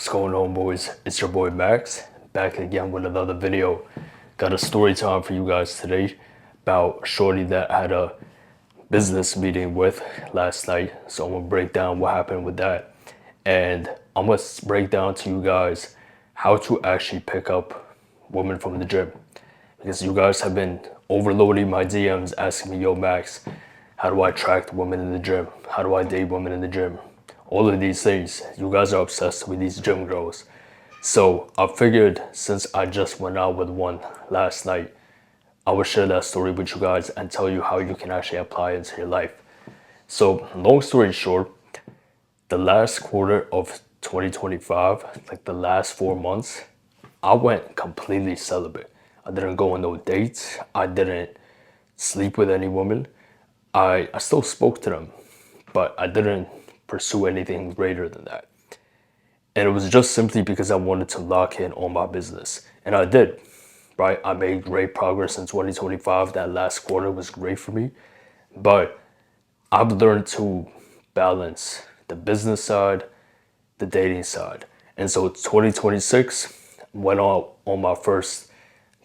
What's going on, boys? It's your boy Max, back again with another video. Got a story time for you guys today about a shorty that I had a business meeting with last night. So I'm gonna break down what happened with that. And I'm gonna break down to you guys how to actually pick up women from the gym. Because you guys have been overloading my DMs asking me, yo, Max, how do I attract women in the gym? How do I date women in the gym? All of these things. You guys are obsessed with these gym girls. So I figured since I just went out with one last night, I would share that story with you guys and tell you how you can actually apply it into your life. So long story short, the last quarter of 2025, like the last 4 months, I went completely celibate. I didn't go on no dates. I didn't sleep with any woman. I still spoke to them, but I didn't pursue anything greater than that. And it was just simply because I wanted to lock in on my business. And I did, right? I made great progress in 2025. That last quarter was great for me. But I've learned to balance the business side, the dating side. And so 2026 went on my first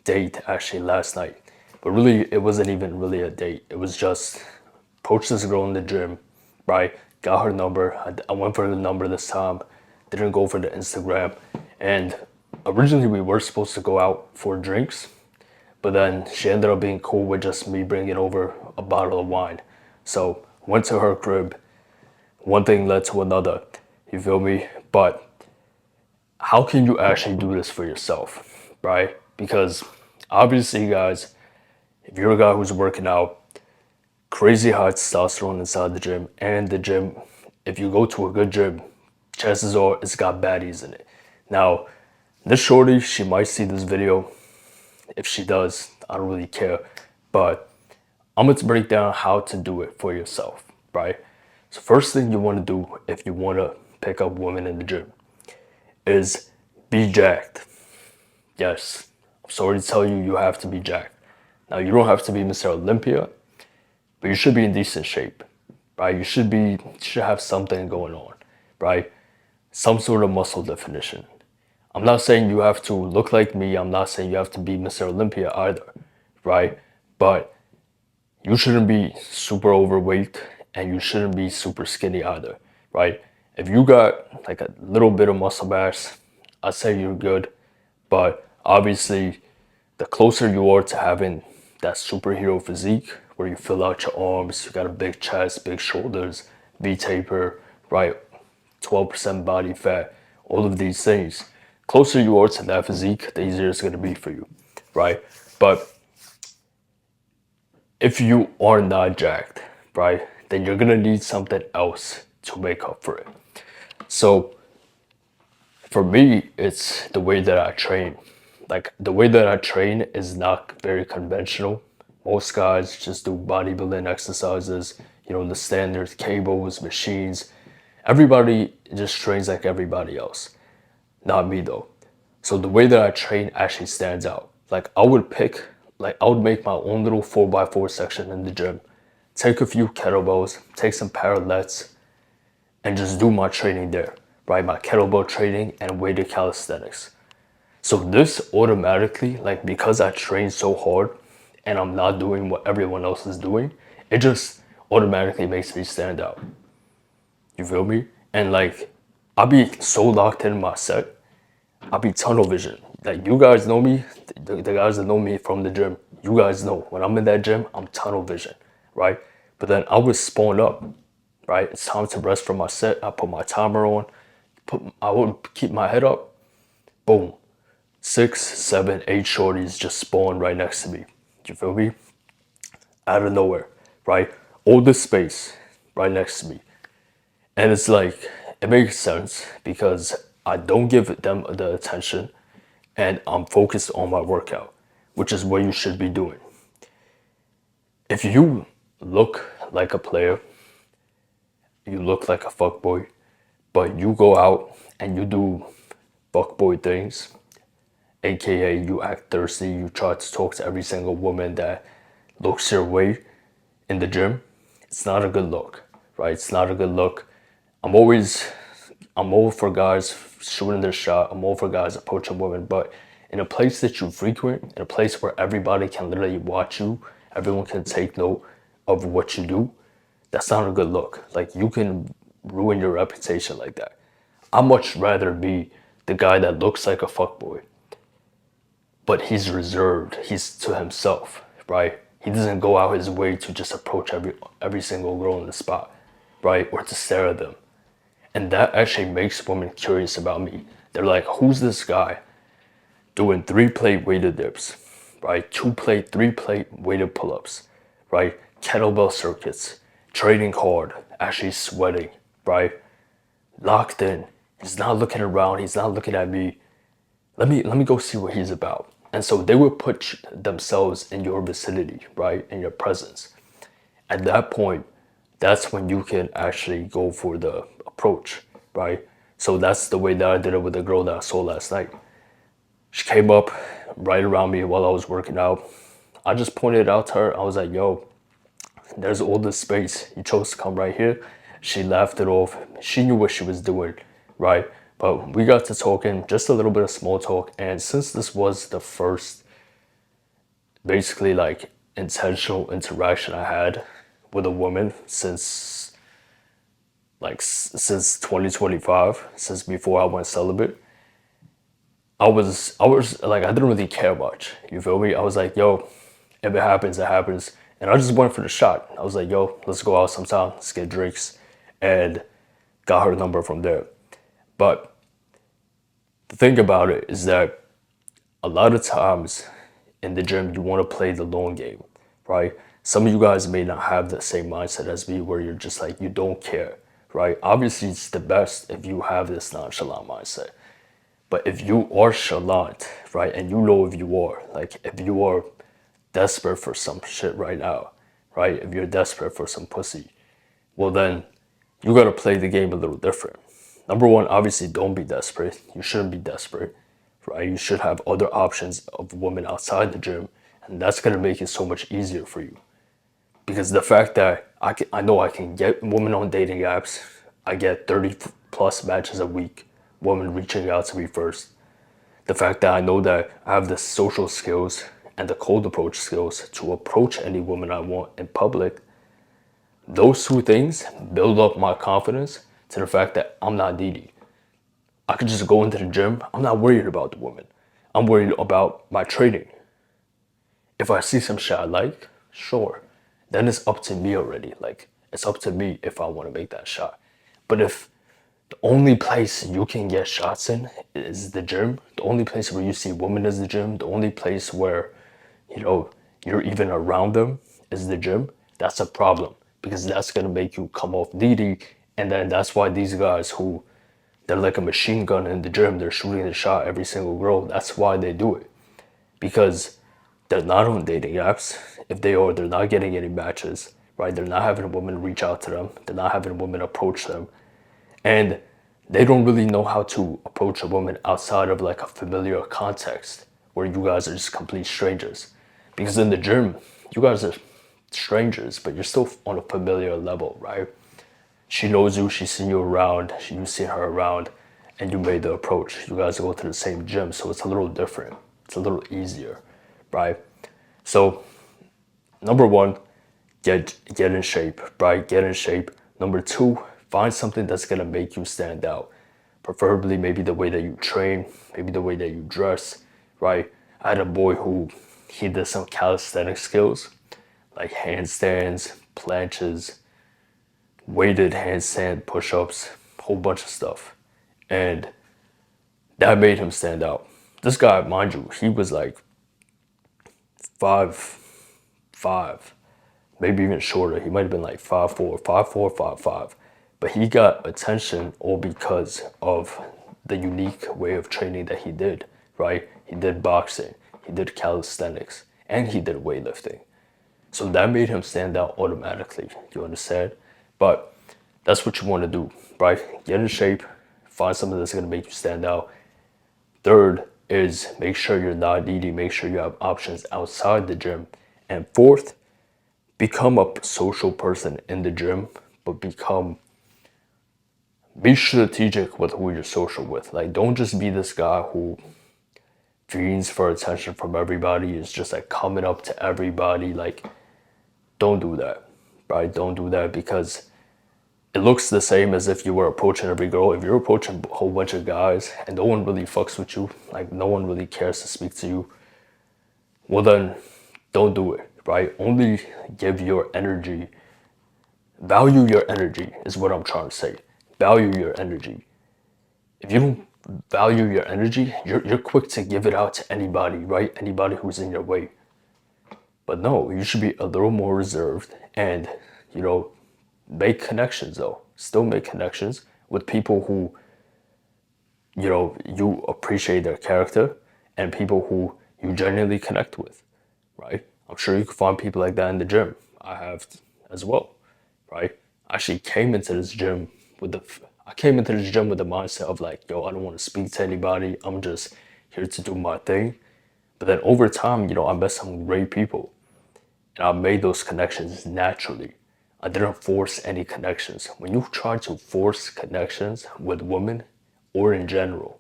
date actually last night. But really, it wasn't even really a date. It was just approached this girl in the gym, right? Got her number. I went for the number this time. Didn't go for the Instagram. And originally we were supposed to go out for drinks, but then she ended up being cool with just me bringing over a bottle of wine. So went to her crib. One thing led to another. You feel me? But how can you actually do this for yourself, right? Because obviously, guys, if you're a guy who's working out, crazy high testosterone inside the gym, and the gym, if you go to a good gym, chances are it's got baddies in it. Now, this shorty, she might see this video. If she does, I don't really care. But I'm going to break down how to do it for yourself, right? So first thing you want to do if you want to pick up women in the gym is be jacked. Yes, I'm sorry to tell you, you have to be jacked. Now, you don't have to be Mr. Olympia, but you should be in decent shape, right? You should have something going on, right? Some sort of muscle definition. I'm not saying you have to look like me. I'm not saying you have to be Mr. Olympia either, right? But you shouldn't be super overweight and you shouldn't be super skinny either, right? If you got like a little bit of muscle mass, I'd say you're good. But obviously, the closer you are to having that superhero physique where you fill out your arms, you got a big chest, big shoulders, V-taper, right? 12% body fat, all of these things. Closer you are to that physique, the easier it's gonna be for you, right? But if you are not jacked, right, then you're gonna need something else to make up for it. So for me, it's the way that I train. Like the way that I train is not very conventional. Most guys just do bodybuilding exercises, the standard cables, machines. Everybody just trains like everybody else. Not me though. So the way that I train actually stands out. Like I would make my own little 4x4 section in the gym, take a few kettlebells, take some parallettes, and just do my training there, right? My kettlebell training and weighted calisthenics. So this automatically, like because I train so hard and I'm not doing what everyone else is doing, it just automatically makes me stand out. You feel me? And like, I'll be so locked in my set, I'll be tunnel vision. Like you guys know me, the guys that know me from the gym, you guys know when I'm in that gym, I'm tunnel vision, right? But then I would spawn up, right? It's time to rest from my set. I put my timer on, I would keep my head up, boom. 6, 7, 8 shorties just spawn right next to me. You feel me? Out of nowhere, right? All this space right next to me. And it's like, it makes sense because I don't give them the attention and I'm focused on my workout, which is what you should be doing. If you look like a player, you look like a fuckboy, but you go out and you do fuckboy things, aka you act thirsty, you try to talk to every single woman that looks your way in the gym, it's not a good look, right? It's not a good look. I'm always I'm all for guys shooting their shot. I'm all for guys approaching women. But in a place that you frequent, in a place where everybody can literally watch you, everyone can take note of what you do, that's not a good look. Like, you can ruin your reputation like that. I'd much rather be the guy that looks like a fuckboy, but he's reserved. He's to himself, right? He doesn't go out his way to just approach every single girl in the spot, right? Or to stare at them. And that actually makes women curious about me. They're like, who's this guy doing 3-plate weighted dips, right? 2-plate, 3-plate weighted pull-ups, right? Kettlebell circuits, training hard, actually sweating, right? Locked in. He's not looking around. He's not looking at me. Let me go see what he's about. And so they would put themselves in your vicinity, right? In your presence. At that point, that's when you can actually go for the approach, right? So that's the way that I did it with the girl that I saw last night. She came up right around me while I was working out. I just pointed it out to her. I was like, yo, there's all this space. You chose to come right here. She laughed it off. She knew what she was doing, right? But we got to talking, just a little bit of small talk. And since this was the first, basically, like, intentional interaction I had with a woman since 2025, since before I went celibate, I was like, I didn't really care much. You feel me? I was like, yo, if it happens, it happens. And I just went for the shot. I was like, yo, let's go out sometime, let's get drinks. And got her number from there. But the thing about it is that a lot of times in the gym, you want to play the long game, right? Some of you guys may not have the same mindset as me where you're just like, you don't care, right? Obviously, it's the best if you have this nonchalant mindset. But if you are chalant, right, and you know if you are, like, if you are desperate for some shit right now, right, if you're desperate for some pussy, well then, you gotta play the game a little different. Number one, obviously, don't be desperate. You shouldn't be desperate, right? You should have other options of women outside the gym, and that's gonna make it so much easier for you. Because the fact that I know I can get women on dating apps, I get 30 plus matches a week, women reaching out to me first. The fact that I know that I have the social skills and the cold approach skills to approach any woman I want in public, those two things build up my confidence to the fact that I'm not needy. I could just go into the gym. I'm not worried about the woman. I'm worried about my training. If I see some shit I like, sure. Then it's up to me already. Like, it's up to me if I want to make that shot. But if the only place you can get shots in is the gym, the only place where you see women is the gym, the only place where, you're even around them is the gym, that's a problem. Because that's going to make you come off needy. And then that's why these guys who, they're like a machine gun in the gym, they're shooting the shot every single girl. That's why they do it. Because they're not on dating apps. If they are, they're not getting any matches, right? They're not having women reach out to them. They're not having women approach them. And they don't really know how to approach a woman outside of like a familiar context where you guys are just complete strangers. Because in the gym, you guys are strangers, but you're still on a familiar level, right? She knows you, she's seen you around, you've seen her around, and you made the approach. You guys go to the same gym, so it's a little different. It's a little easier, right? So, number one, get in shape, right? Get in shape. Number two, find something that's gonna make you stand out. Preferably maybe the way that you train, maybe the way that you dress, right? I had a boy who, he did some calisthenic skills, like handstands, planches, weighted handstand push-ups, whole bunch of stuff. And that made him stand out. This guy, mind you, he was like 5'5", maybe even shorter. He might have been like 5'4", 5'4", 5'5". But he got attention all because of the unique way of training that he did, right? He did boxing, he did calisthenics, and he did weightlifting. So that made him stand out automatically, you understand? But that's what you want to do, right? Get in shape, find something that's going to make you stand out. Third is make sure you're not needy, make sure you have options outside the gym. And fourth, become a social person in the gym, but become be strategic with who you're social with. Like, don't just be this guy who fiends for attention from everybody, is just like coming up to everybody. Like, don't do that, right? Don't do that, because it looks the same as if you were approaching every girl. If you're approaching a whole bunch of guys and no one really fucks with you, like no one really cares to speak to you, well then don't do it, right? Only give your energy, value your energy is what I'm trying to say. Value your energy. If you don't value your energy, you're quick to give it out to anybody, right? Anybody who's in your way. But no, you should be a little more reserved and, you know, make connections though. Still make connections with people who, you know, you appreciate their character and people who you genuinely connect with, right? I'm sure you can find people like that in the gym. I have as well, right? I actually came into this gym with I came into this gym with the mindset of like, yo, I don't want to speak to anybody. I'm just here to do my thing. But then over time, you know, I met some great people and I made those connections naturally. I didn't force any connections. When you try to force connections with women or in general,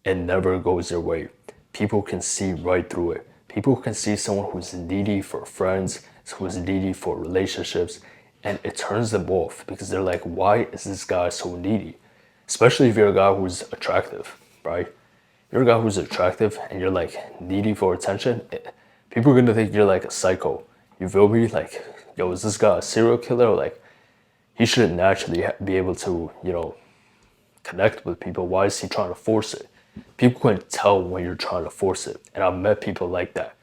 it never goes your way. People can see right through it. People can see someone who's needy for friends, who's needy for relationships, and it turns them off because they're like, why is this guy so needy? Especially if you're a guy who's attractive, right? You're a guy who's attractive and you're like needy for attention, people are gonna think you're like a psycho. You feel me? Like, yo, is this guy a serial killer? Or like, he shouldn't naturally be able to, you know, connect with people. Why is he trying to force it? People can tell when you're trying to force it. And I've met people like that.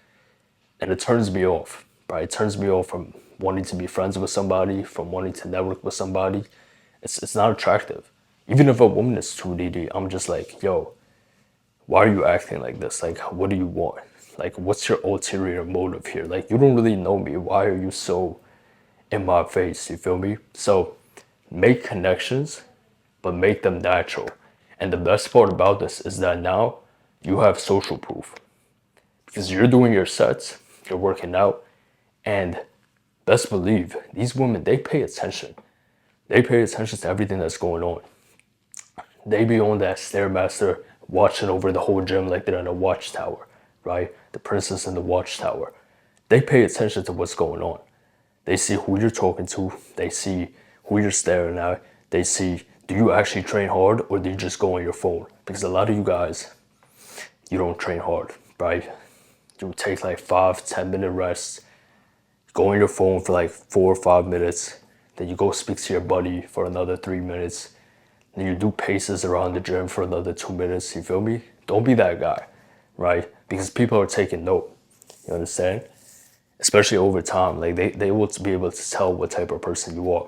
And it turns me off, right? It turns me off from wanting to be friends with somebody, from wanting to network with somebody. It's not attractive. Even if a woman is too needy, I'm just like, yo, why are you acting like this? Like, what do you want? Like, what's your ulterior motive here? Like, you don't really know me. Why are you so in my face? You feel me? So make connections, but make them natural. And the best part about this is that now you have social proof because you're doing your sets, you're working out, and best believe these women, they pay attention. They pay attention to everything that's going on. They be on that Stairmaster watching over the whole gym like they're in a watchtower, right? The princess in the watchtower. They pay attention to what's going on. They see who you're talking to. They see who you're staring at. They see, do you actually train hard or do you just go on your phone? Because a lot of you guys, you don't train hard, right? You take like 5-10 minute rests, go on your phone for like 4 or 5 minutes, then you go speak to your buddy for another 3 minutes, then you do paces around the gym for another 2 minutes. You feel me? Don't be that guy, right? Because people are taking note. You understand? Especially over time, like they will be able to tell what type of person you are.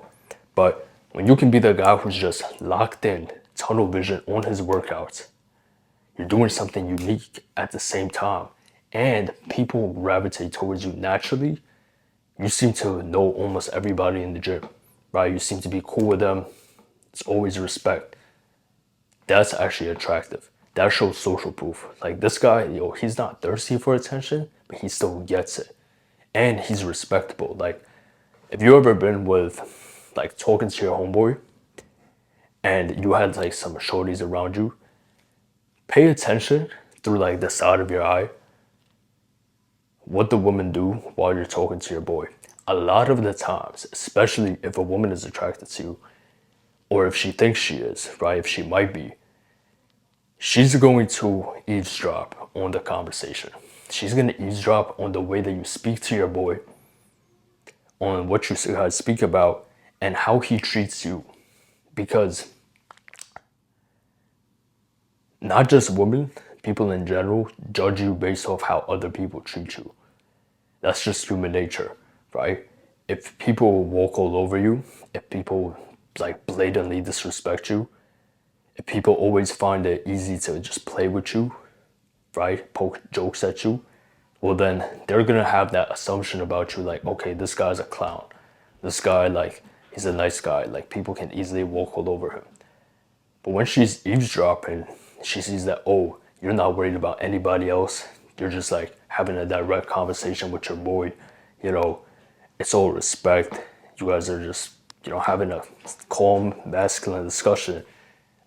But when you can be the guy who's just locked in, tunnel vision on his workouts, you're doing something unique at the same time, and people gravitate towards you naturally. You seem to know almost everybody in the gym, right? You seem to be cool with them. It's always respect. That's actually attractive. That shows social proof. Like this guy, yo, he's not thirsty for attention, but he still gets it. And he's respectable. Like, if you ever been with, like, talking to your homeboy and you had, like, some shorties around you, pay attention through, like, the side of your eye what the woman do while you're talking to your boy. A lot of the times, especially if a woman is attracted to you, or if she thinks she is, right? If she might be, she's going to eavesdrop on the conversation. She's going to eavesdrop on the way that you speak to your boy, on what you guys speak about, and how he treats you. Because not just women, people in general judge you based off how other people treat you. That's just human nature, right? If people walk all over you, if people like blatantly disrespect you, if people always find it easy to just play with you, right? Poke jokes at you, well then they're gonna have that assumption about you like, okay, this guy's a clown. This guy, like, he's a nice guy. Like, people can easily walk all over him. But when she's eavesdropping, she sees that, oh, you're not worried about anybody else. You're just like having a direct conversation with your boy. You know, it's all respect. You guys are just having a calm, masculine discussion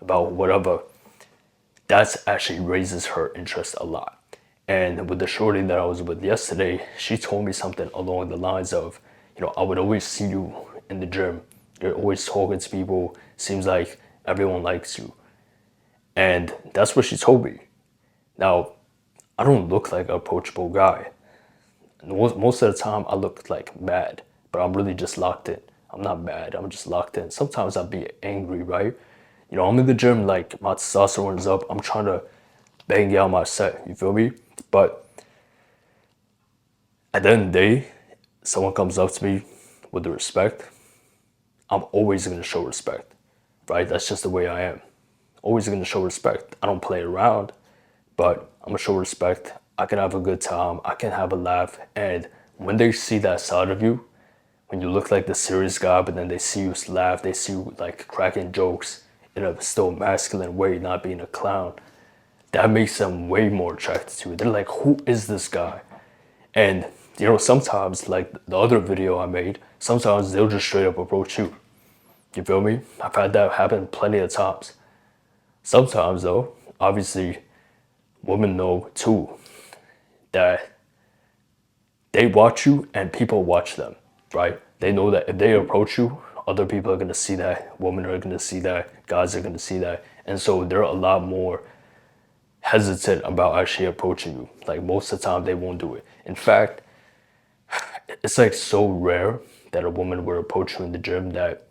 about whatever, that's actually raises her interest a lot. And with the shorty that I was with yesterday, she told me something along the lines of, I would always see you in the gym. You're always talking to people. Seems like everyone likes you. And that's what she told me. Now, I don't look like an approachable guy. Most of the time, I look like mad, but I'm really just locked in. I'm not mad. I'm just locked in. Sometimes I'll be angry, right? I'm in the gym, like my testosterone's up. I'm trying to bang out my set. You feel me? But at the end of the day, someone comes up to me with the respect. I'm always gonna show respect, right? That's just the way I am. Always gonna show respect. I don't play around, but I'm gonna show respect. I can have a good time. I can have a laugh. And when they see that side of you, when you look like the serious guy, but then they see you laugh, they see you like cracking jokes in a still masculine way, not being a clown, that makes them way more attracted to you. They're like, who is this guy? And sometimes, like the other video I made, sometimes they'll just straight up approach you. You feel me? I've had that happen plenty of times. Sometimes though, obviously, women know too that they watch you and people watch them, right? They know that if they approach you, other people are gonna see that, women are gonna see that, guys are gonna see that. And so they're a lot more hesitant about actually approaching you. Like most of the time they won't do it. In fact, it's like so rare that a woman would approach you in the gym that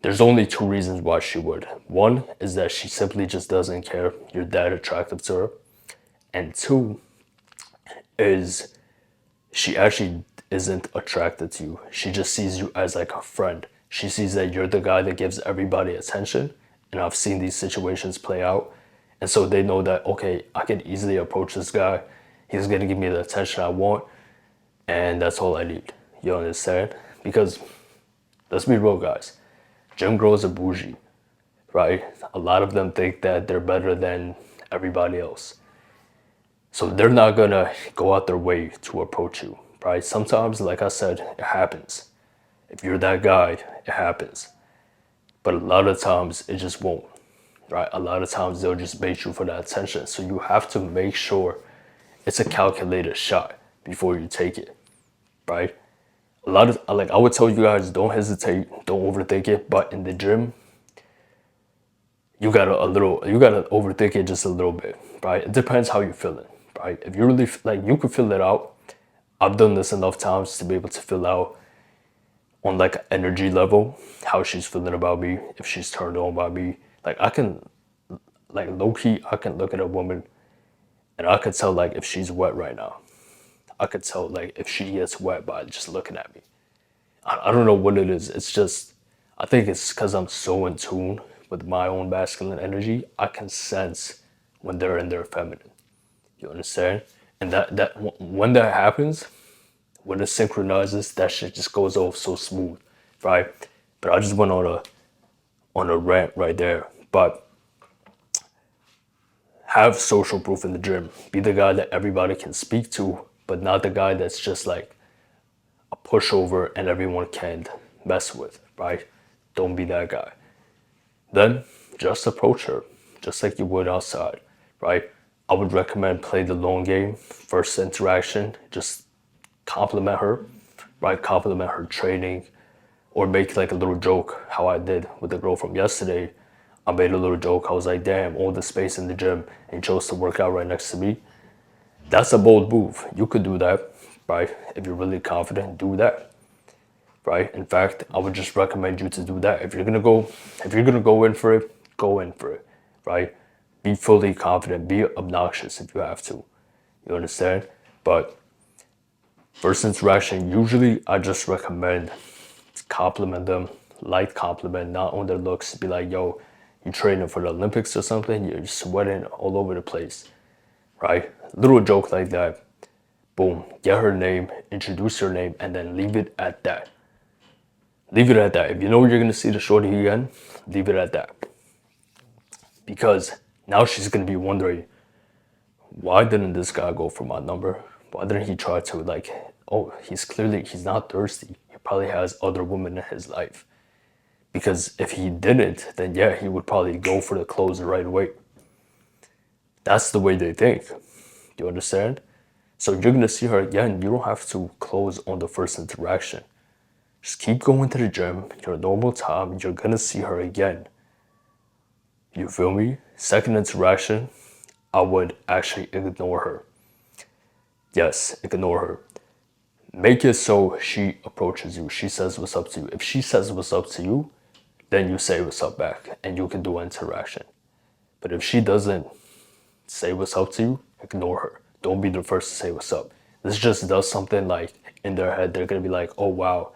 there's only two reasons why she would. One is that she simply just doesn't care you're that attractive to her. And two is she actually isn't attracted to you. She just sees you as like a friend. She sees that you're the guy that gives everybody attention. And I've seen these situations play out. And so they know that, okay, I can easily approach this guy. He's gonna give me the attention I want. And that's all I need. You understand? Because let's be real, guys. Gym girls are bougie, right? A lot of them think that they're better than everybody else. So they're not gonna go out their way to approach you, right? Sometimes, like I said, it happens. If you're that guy, it happens. But a lot of times, it just won't, right? A lot of times, they'll just bait you for that attention. So you have to make sure it's a calculated shot before you take it, right? A lot of, like, I would tell you guys, don't hesitate, don't overthink it. But in the gym, you gotta overthink it just a little bit, right? It depends how you're feeling, right? If you really like, you could feel it out. I've done this enough times to be able to feel out on like an energy level how she's feeling about me, if she's turned on by me. Like I can, like low key, I can look at a woman and I could tell like if she's wet right now. I could tell like if she gets wet by just looking at me. I don't know what it is. It's just, I think it's because I'm so in tune with my own masculine energy. I can sense when they're in their feminine. You understand? And when that happens, when it synchronizes, that shit just goes off so smooth, right? But I just went on a rant right there. But have social proof in the gym. Be the guy that everybody can speak to, but not the guy that's just like a pushover and everyone can mess with, right? Don't be that guy. Then just approach her, just like you would outside, right? I would recommend play the long game. First interaction, just compliment her, right? Compliment her training, or make like a little joke, how I did with the girl from yesterday. I made a little joke. I was like, damn, all the space in the gym and chose to work out right next to me. That's a bold move. You could do that, right? If you're really confident, do that, right? In fact, I would just recommend you to do that. If you're gonna go in for it, right? Be fully confident. Be obnoxious if you have to. You understand? But first interaction, usually I just recommend compliment them, light compliment, not on their looks. Be like, yo, you training for the Olympics or something? You're sweating all over the place, right? Little joke like that. Boom, get her name, introduce her name, and then leave it at that. Leave it at that. If you know you're gonna see the shorty again, leave it at that. Because now she's gonna be wondering, why didn't this guy go for my number? Why didn't he try to like, oh, he's not thirsty. He probably has other women in his life. Because if he didn't, then yeah, he would probably go for the clothes right away. That's the way they think. Do you understand? So you're gonna see her again. You don't have to close on the first interaction. Just keep going to the gym, your normal time, you're gonna see her again. You feel me? Second interaction, I would actually ignore her. Yes, ignore her. Make it so she approaches you. She says what's up to you. If she says what's up to you, then you say what's up back and you can do interaction. But if she doesn't say what's up to you, ignore her. Don't be the first to say what's up. This just does something like in their head, they're gonna be like, oh wow,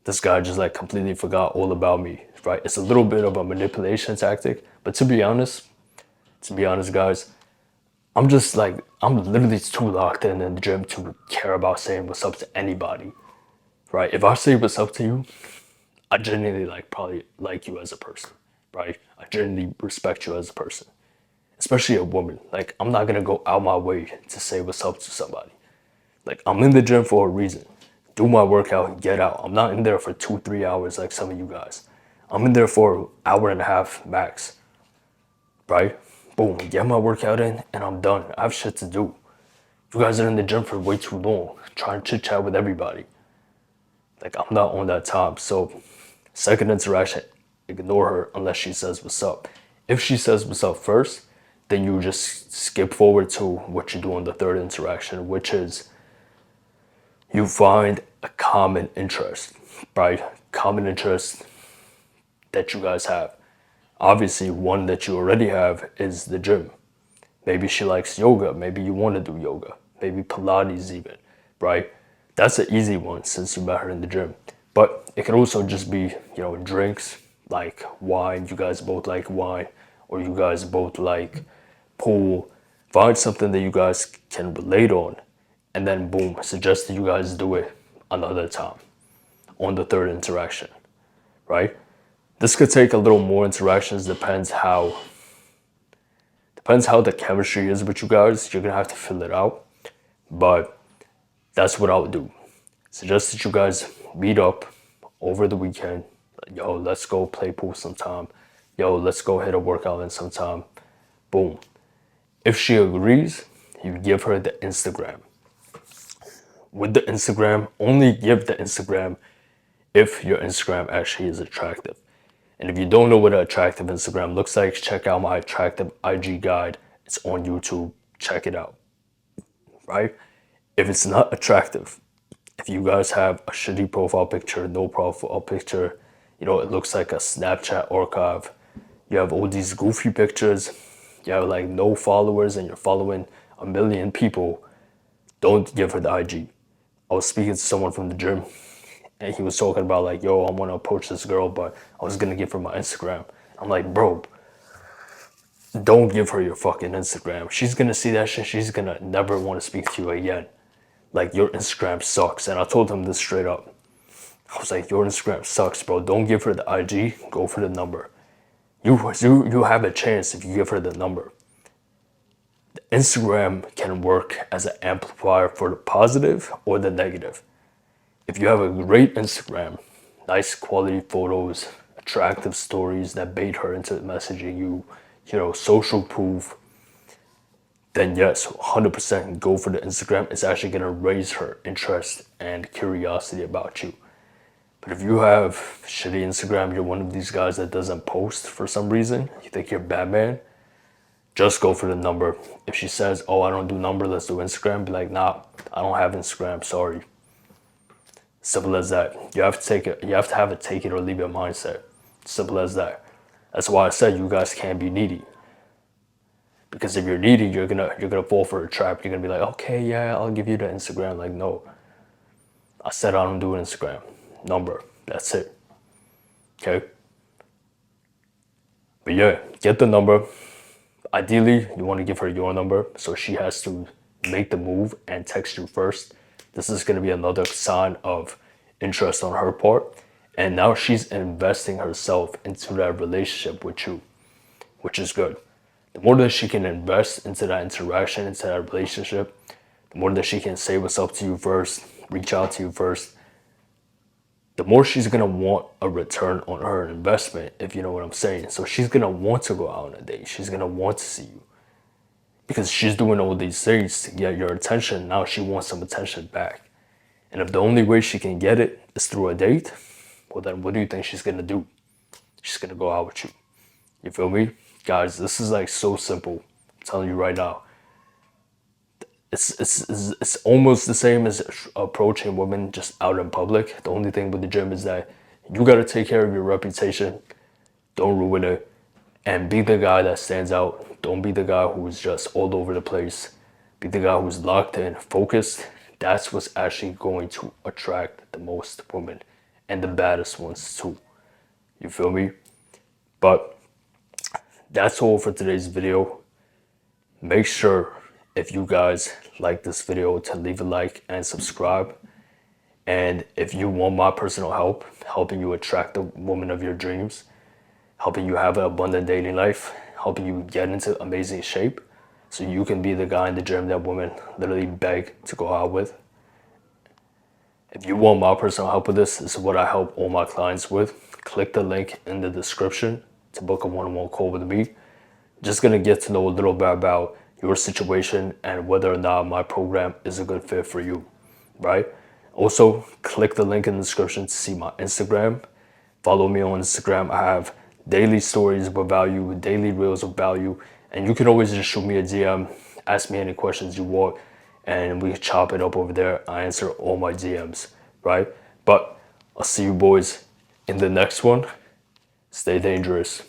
this guy just like completely forgot all about me, right? It's a little bit of a manipulation tactic, but to be honest, guys, I'm literally too locked in the gym to care about saying what's up to anybody, right? If I say what's up to you, I genuinely probably like you as a person, right? I genuinely respect you as a person, especially a woman. Like, I'm not gonna go out my way to say what's up to somebody. Like, I'm in the gym for a reason. Do my workout, get out. I'm not in there for 2-3 hours like some of you guys. I'm in there for an hour and a half max, right? Boom, get my workout in and I'm done. I have shit to do. You guys are in the gym for way too long, trying to chit chat with everybody. Like, I'm not on that time. So, second interaction, ignore her unless she says what's up. If she says what's up first, then you just skip forward to what you do on the third interaction, which is you find a common interest, right? Common interest that you guys have. Obviously, one that you already have is the gym. Maybe she likes yoga. Maybe you want to do yoga. Maybe Pilates even, right? That's an easy one since you met her in the gym. But it could also just be, drinks, like wine. You guys both like wine, or you guys both like pool. Find something that you guys can relate on, and then boom, suggest that you guys do it another time on the third interaction, right? This could take a little more interactions, depends how the chemistry is with you guys. You're gonna have to fill it out, but that's what I would do. Suggest that you guys meet up over the weekend. Yo, let's go play pool sometime. Yo, let's go hit a workout in sometime. Boom. If she agrees, you give her the Instagram. With the Instagram, only give the Instagram if your Instagram actually is attractive. And if you don't know what an attractive Instagram looks like, check out my attractive IG guide. It's on YouTube. Check it out, right? If it's not attractive, if you guys have a shitty profile picture, no profile picture, it looks like a Snapchat archive, you have all these goofy pictures, you have like no followers and you're following 1 million people, don't give her the IG. I was speaking to someone from the gym and he was talking about like, yo, I want to approach this girl, but I was going to give her my Instagram. I'm like, bro, don't give her your fucking Instagram. She's going to see that shit. She's going to never want to speak to you again. Like, your Instagram sucks. And I told him this straight up. I was like, your Instagram sucks, bro. Don't give her the IG. Go for the number. You have a chance if you give her the number. The Instagram can work as an amplifier for the positive or the negative. If you have a great Instagram, nice quality photos, attractive stories that bait her into messaging you, social proof, then yes, 100% go for the Instagram. It's actually going to raise her interest and curiosity about you. But if you have shitty Instagram, you're one of these guys that doesn't post for some reason, you think you're Batman, just go for the number. If she says, oh, I don't do number, let's do Instagram, be like, nah, I don't have Instagram, sorry. Simple as that. You have to have a take it or leave it mindset. Simple as that. That's why I said you guys can't be needy. Because if you're needy, you're gonna fall for a trap. You're gonna be like, okay, yeah, I'll give you the Instagram. Like, no. I said I don't do Instagram. Number. That's it. Okay? But yeah, get the number. Ideally, you want to give her your number so she has to make the move and text you first. This is gonna be another sign of interest on her part. And now she's investing herself into that relationship with you, which is good. The more that she can invest into that interaction, into that relationship, the more that she can say what's up to you first, reach out to you first, the more she's gonna want a return on her investment, if you know what I'm saying. So she's gonna want to go out on a date. She's gonna want to see you because she's doing all these things to get your attention. Now she wants some attention back. And if the only way she can get it is through a date, well, then what do you think she's gonna do? She's gonna go out with you. You feel me? Guys, this is like so simple. I'm telling you right now. It's almost the same as approaching women just out in public. The only thing with the gym is that you gotta take care of your reputation. Don't ruin it. And be the guy that stands out. Don't be the guy who's just all over the place. Be the guy who's locked in, focused. That's what's actually going to attract the most women and the baddest ones too. You feel me? But that's all for today's video. Make sure if you guys like this video to leave a like and subscribe. And if you want my personal help, helping you attract the woman of your dreams, helping you have an abundant dating life, helping you get into amazing shape so you can be the guy in the gym that women literally beg to go out with. If you want my personal help with this is what I help all my clients with. Click the link in the description to book a one-on-one call with me. Just gonna get to know a little bit about your situation and whether or not my program is a good fit for you, right? Also, click the link in the description to see my Instagram. Follow me on Instagram. I have daily stories of value, daily reels of value, and you can always just shoot me a DM, ask me any questions you want, and we chop it up over there. I answer all my DMs, right? But I'll see you boys in the next one. Stay dangerous.